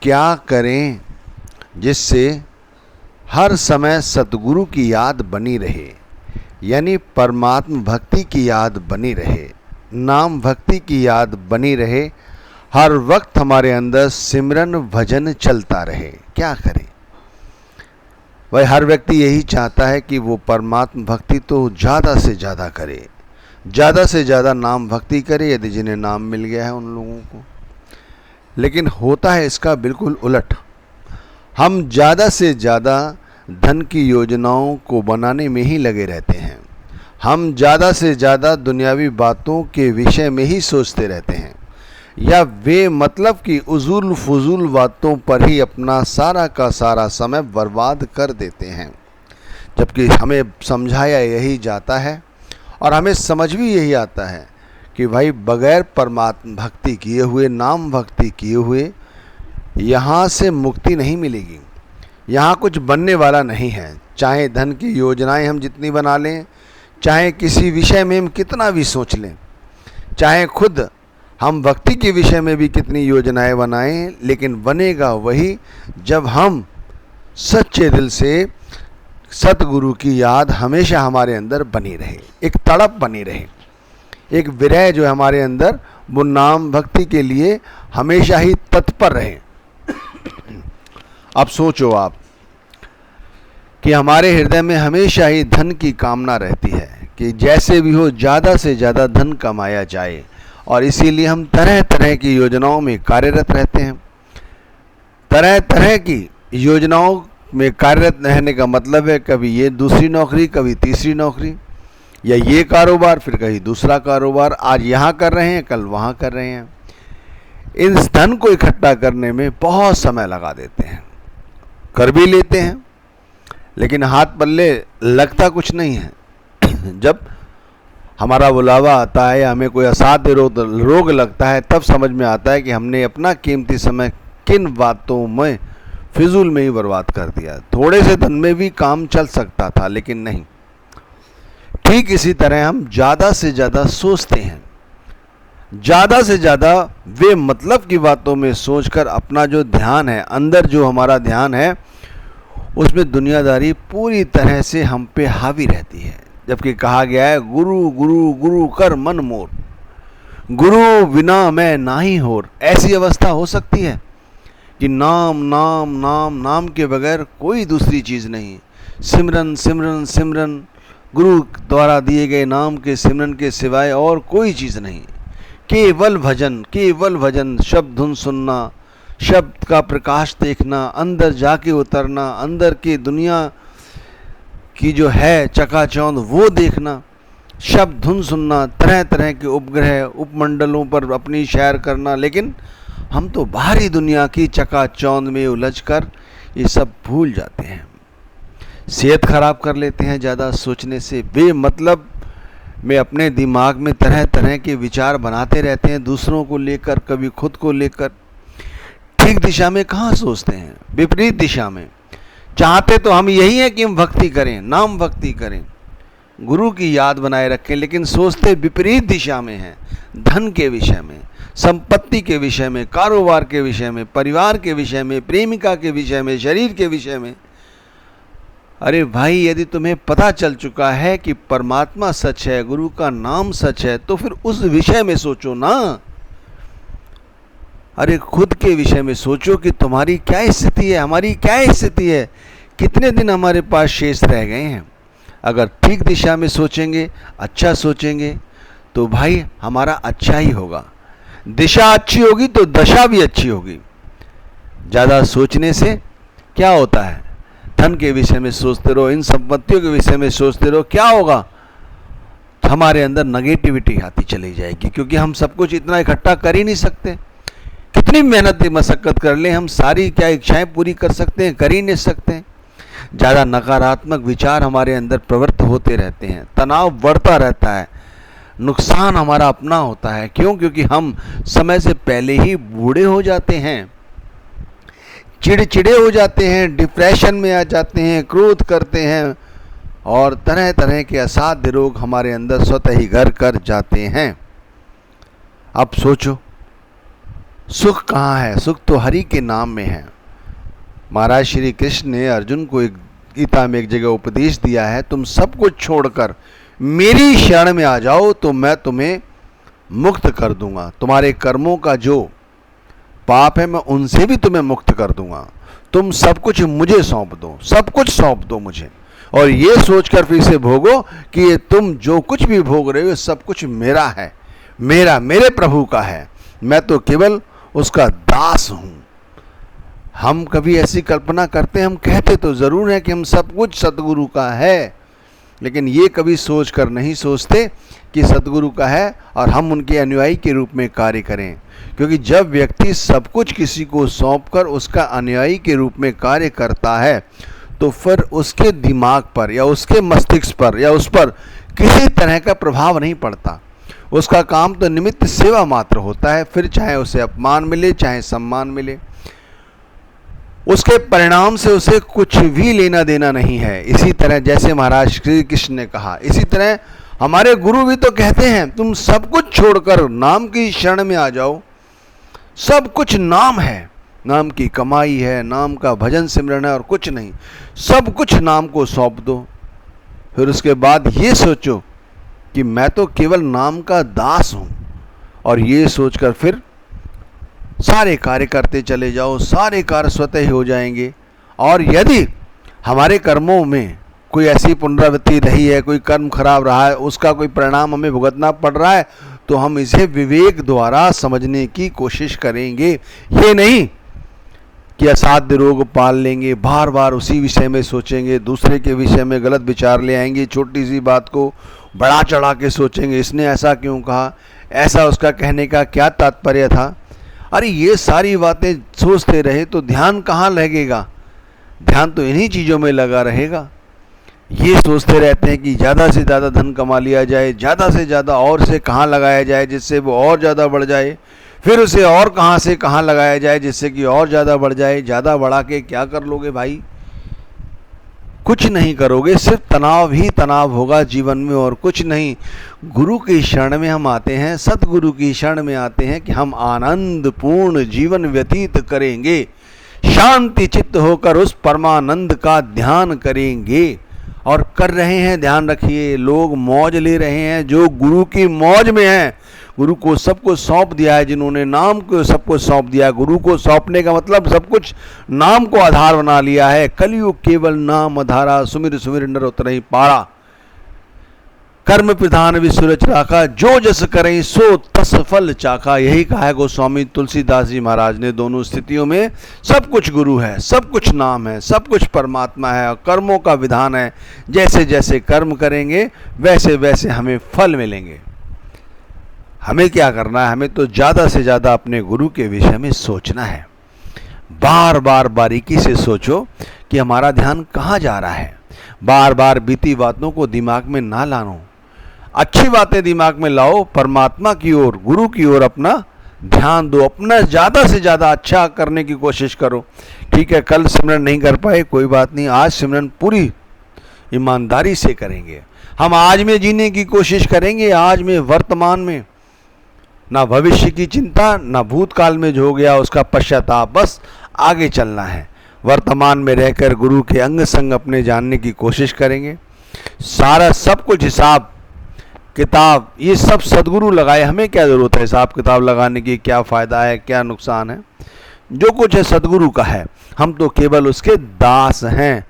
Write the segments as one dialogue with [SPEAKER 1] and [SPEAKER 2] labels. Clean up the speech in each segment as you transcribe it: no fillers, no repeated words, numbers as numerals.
[SPEAKER 1] क्या करें जिससे हर समय सतगुरु की याद बनी रहे, यानी परमात्म भक्ति की याद बनी रहे, नाम भक्ति की याद बनी रहे, हर वक्त हमारे अंदर सिमरन भजन चलता रहे। क्या करें भाई? हर व्यक्ति यही चाहता है कि वो परमात्म भक्ति तो ज़्यादा से ज़्यादा करे, ज़्यादा से ज़्यादा नाम भक्ति करे, यदि जिन्हें नाम मिल गया है उन लोगों को। लेकिन होता है इसका बिल्कुल उलट। हम ज़्यादा से ज़्यादा धन की योजनाओं को बनाने में ही लगे रहते हैं। हम ज़्यादा से ज़्यादा दुनियावी बातों के विषय में ही सोचते रहते हैं, या वे मतलब कि उजूल फजूल बातों पर ही अपना सारा का सारा समय बर्बाद कर देते हैं। जबकि हमें समझाया यही जाता है और हमें समझ भी यही आता है कि भाई बगैर परमात्मा भक्ति किए हुए, नाम भक्ति किए हुए यहाँ से मुक्ति नहीं मिलेगी। यहाँ कुछ बनने वाला नहीं है। चाहे धन की योजनाएं हम जितनी बना लें, चाहे किसी विषय में हम कितना भी सोच लें, चाहे खुद हम भक्ति के विषय में भी कितनी योजनाएं बनाएं, लेकिन बनेगा वही जब हम सच्चे दिल से सतगुरु की याद हमेशा हमारे अंदर बनी रहे, एक तड़प बनी रहे, एक विरह जो हमारे अंदर वो नाम भक्ति के लिए हमेशा ही तत्पर रहे। अब सोचो आप कि हमारे हृदय में हमेशा ही धन की कामना रहती है कि जैसे भी हो ज़्यादा से ज़्यादा धन कमाया जाए, और इसीलिए हम तरह तरह की योजनाओं में कार्यरत रहते हैं। तरह तरह की योजनाओं में कार्यरत रहने का मतलब है कभी ये दूसरी नौकरी, कभी तीसरी नौकरी, या ये कारोबार, फिर कहीं दूसरा कारोबार। आज यहाँ कर रहे हैं, कल वहाँ कर रहे हैं। इन धन को इकट्ठा करने में बहुत समय लगा देते हैं, कर भी लेते हैं, लेकिन हाथ पल्ले लगता कुछ नहीं है। जब हमारा बुलावा आता है या हमें कोई असाध्य रोग लगता है, तब समझ में आता है कि हमने अपना कीमती समय किन बातों में फिजूल में ही बर्बाद कर दिया। थोड़े से धन में भी काम चल सकता था, लेकिन नहीं। ठीक इसी तरह हम ज़्यादा से ज़्यादा सोचते हैं, ज़्यादा से ज़्यादा वे मतलब की बातों में सोचकर अपना जो ध्यान है, अंदर जो हमारा ध्यान है, उसमें दुनियादारी पूरी तरह से हम पे हावी रहती है। जबकि कहा गया है गुरु गुरु गुरु कर मन मोर, गुरु बिना मैं नाही होर। ऐसी अवस्था हो सकती है कि नाम नाम नाम नाम के बगैर कोई दूसरी चीज़ नहीं। सिमरन सिमरन सिमरन, गुरु द्वारा दिए गए नाम के सिमरन के सिवाय और कोई चीज़ नहीं। केवल भजन, केवल भजन, शब्द धुन सुनना, शब्द का प्रकाश देखना, अंदर जाके उतरना, अंदर की दुनिया की जो है चकाचौंध वो देखना, शब्द धुन सुनना, तरह तरह के उपग्रह उपमंडलों पर अपनी सैर करना। लेकिन हम तो बाहरी दुनिया की चकाचौंध में उलझकर ये सब भूल जाते हैं। सेहत खराब कर लेते हैं ज़्यादा सोचने से। बेमतलब में अपने दिमाग में तरह तरह के विचार बनाते रहते हैं, दूसरों को लेकर, कभी खुद को लेकर। ठीक दिशा में कहाँ सोचते हैं, विपरीत दिशा में। चाहते तो हम यही हैं कि हम भक्ति करें, नाम भक्ति करें, गुरु की याद बनाए रखें, लेकिन सोचते विपरीत दिशा में हैं। धन के विषय में, संपत्ति के विषय में, कारोबार के विषय में, परिवार के विषय में, प्रेमिका के विषय में, शरीर के विषय में। अरे भाई, यदि तुम्हें पता चल चुका है कि परमात्मा सच है, गुरु का नाम सच है, तो फिर उस विषय में सोचो ना। अरे खुद के विषय में सोचो कि तुम्हारी क्या स्थिति है, हमारी क्या स्थिति है, कितने दिन हमारे पास शेष रह गए हैं। अगर ठीक दिशा में सोचेंगे, अच्छा सोचेंगे, तो भाई हमारा अच्छा ही होगा। दिशा अच्छी होगी तो दशा भी अच्छी होगी। ज़्यादा सोचने से क्या होता है? धन के विषय में सोचते रहो, इन संपत्तियों के विषय में सोचते रहो, क्या होगा? हमारे अंदर नेगेटिविटी आती चली जाएगी, क्योंकि हम सब कुछ इतना इकट्ठा कर ही नहीं सकते। कितनी मेहनत मशक्कत कर लें, हम सारी क्या इच्छाएं पूरी कर सकते हैं? कर ही नहीं सकते हैं। ज़्यादा नकारात्मक विचार हमारे अंदर प्रवृत्त होते रहते हैं, तनाव बढ़ता रहता है, नुकसान हमारा अपना होता है। क्यों? क्योंकि हम समय से पहले ही बूढ़े हो जाते हैं, चिड़चिड़े हो जाते हैं, डिप्रेशन में आ जाते हैं, क्रोध करते हैं, और तरह तरह के असाध्य रोग हमारे अंदर स्वतः ही घर कर जाते हैं। अब सोचो, सुख कहाँ है? सुख तो हरि के नाम में है। महाराज श्री कृष्ण ने अर्जुन को एक गीता में एक जगह उपदेश दिया है, तुम सब कुछ छोड़कर मेरी शरण में आ जाओ तो मैं तुम्हें मुक्त कर दूंगा। तुम्हारे कर्मों का जो पाप है मैं उनसे भी तुम्हें मुक्त कर दूंगा। तुम सब कुछ मुझे सौंप दो, सब कुछ सौंप दो मुझे, और ये सोचकर फिर से भोगो कि ये तुम जो कुछ भी भोग रहे हो सब कुछ मेरा है, मेरे प्रभु का है, मैं तो केवल उसका दास हूं। हम कभी ऐसी कल्पना करते हैं, हम कहते तो जरूर हैं कि हम सब कुछ सतगुरु का है, लेकिन ये कभी सोच कर नहीं सोचते कि सतगुरु का है और हम उनके अनुयायी के रूप में कार्य करें। क्योंकि जब व्यक्ति सब कुछ किसी को सौंपकर उसका अनुयायी के रूप में कार्य करता है तो फिर उसके दिमाग पर या उसके मस्तिष्क पर या उस पर किसी तरह का प्रभाव नहीं पड़ता। उसका काम तो निमित्त सेवा मात्र होता है, फिर चाहे उसे अपमान मिले चाहे सम्मान मिले, उसके परिणाम से उसे कुछ भी लेना देना नहीं है। इसी तरह जैसे महाराज श्री कृष्ण ने कहा, इसी तरह हमारे गुरु भी तो कहते हैं तुम सब कुछ छोड़कर नाम की शरण में आ जाओ। सब कुछ नाम है, नाम की कमाई है, नाम का भजन सिमरन है और कुछ नहीं, सब कुछ नाम को सौंप दो। फिर उसके बाद ये सोचो कि मैं तो केवल नाम का दास हूं, और ये सोचकर फिर सारे कार्य करते चले जाओ, सारे कार्य स्वतः ही हो जाएंगे। और यदि हमारे कर्मों में कोई ऐसी पुनरावृत्ति रही है, कोई कर्म खराब रहा है, उसका कोई परिणाम हमें भुगतना पड़ रहा है, तो हम इसे विवेक द्वारा समझने की कोशिश करेंगे। ये नहीं कि असाध्य रोग पाल लेंगे, बार बार उसी विषय में सोचेंगे, दूसरे के विषय में गलत विचार ले आएंगे, छोटी सी बात को बड़ा चढ़ा के सोचेंगे, इसने ऐसा क्यों कहा, ऐसा उसका कहने का क्या तात्पर्य था। अरे ये सारी बातें सोचते रहे तो ध्यान कहाँ लगेगा? ध्यान तो इन्हीं चीज़ों में लगा रहेगा। ये सोचते रहते हैं कि ज़्यादा से ज़्यादा धन कमा लिया जाए, ज़्यादा से ज़्यादा और से कहाँ लगाया जाए जिससे वो और ज़्यादा बढ़ जाए, फिर उसे और कहाँ से कहाँ लगाया जाए जिससे कि और ज़्यादा बढ़ जाए। ज़्यादा बढ़ा के क्या कर लोगे भाई? कुछ नहीं करोगे, सिर्फ तनाव ही तनाव होगा जीवन में और कुछ नहीं। गुरु की शरण में हम आते हैं, सतगुरु की शरण में आते हैं कि हम आनंद पूर्ण जीवन व्यतीत करेंगे, शांति चित्त होकर उस परमानंद का ध्यान करेंगे। और कर रहे हैं, ध्यान रखिए, लोग मौज ले रहे हैं जो गुरु की मौज में हैं। गुरु को सब कुछ सौंप दिया है, जिन्होंने नाम को सब कुछ सौंप दिया। गुरु को सौंपने का मतलब सब कुछ नाम को आधार बना लिया है। कलयुग केवल नाम आधारा, सुमिर सुमिर नर उतरहि पारा। कर्म प्रधान विसुरच राखा, जो जस करें सो तस फल चाखा। यही कहा है गोस्वामी तुलसीदास जी महाराज ने। दोनों स्थितियों में सब कुछ गुरु है, सब कुछ नाम है, सब कुछ परमात्मा है, और कर्मों का विधान है। जैसे जैसे कर्म करेंगे वैसे वैसे हमें फल मिलेंगे। हमें क्या करना है? हमें तो ज़्यादा से ज़्यादा अपने गुरु के विषय में सोचना है। बार बार बारीकी से सोचो कि हमारा ध्यान कहाँ जा रहा है। बार बार बीती बातों को दिमाग में ना लानो, अच्छी बातें दिमाग में लाओ, परमात्मा की ओर, गुरु की ओर अपना ध्यान दो, अपना ज़्यादा से ज़्यादा अच्छा करने की कोशिश करो। ठीक है, कल सिमरन नहीं कर पाए कोई बात नहीं, आज सिमरन पूरी ईमानदारी से करेंगे। हम आज में जीने की कोशिश करेंगे, आज में, वर्तमान में, ना भविष्य की चिंता, ना भूतकाल में जो हो गया उसका पश्चाताप, बस आगे चलना है। वर्तमान में रहकर गुरु के अंग संग अपने जानने की कोशिश करेंगे। सारा सब कुछ हिसाब किताब ये सब सदगुरु लगाए, हमें क्या ज़रूरत है हिसाब किताब लगाने की? क्या फ़ायदा है, क्या नुकसान है? जो कुछ है सदगुरु का है, हम तो केवल उसके दास हैं।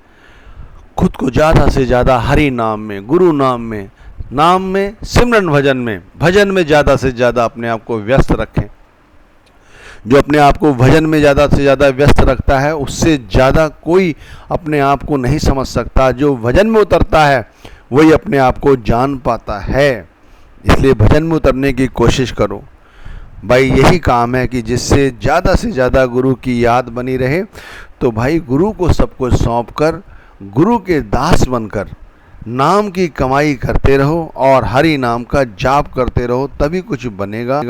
[SPEAKER 1] खुद को ज़्यादा से ज़्यादा हरि नाम में, गुरु नाम में, सिमरन भजन में ज़्यादा से ज़्यादा अपने आप को व्यस्त रखें। जो अपने आप को भजन में ज़्यादा से ज़्यादा व्यस्त रखता है उससे ज़्यादा कोई अपने आप को नहीं समझ सकता। जो भजन में उतरता है वही अपने आप को जान पाता है। इसलिए भजन में उतरने की कोशिश करो भाई। यही काम है कि जिससे ज़्यादा से ज़्यादा गुरु की याद बनी रहे। तो भाई गुरु को सब कुछ सौंप कर, गुरु के दास बनकर नाम की कमाई करते रहो और हरि नाम का जाप करते रहो, तभी कुछ बनेगा।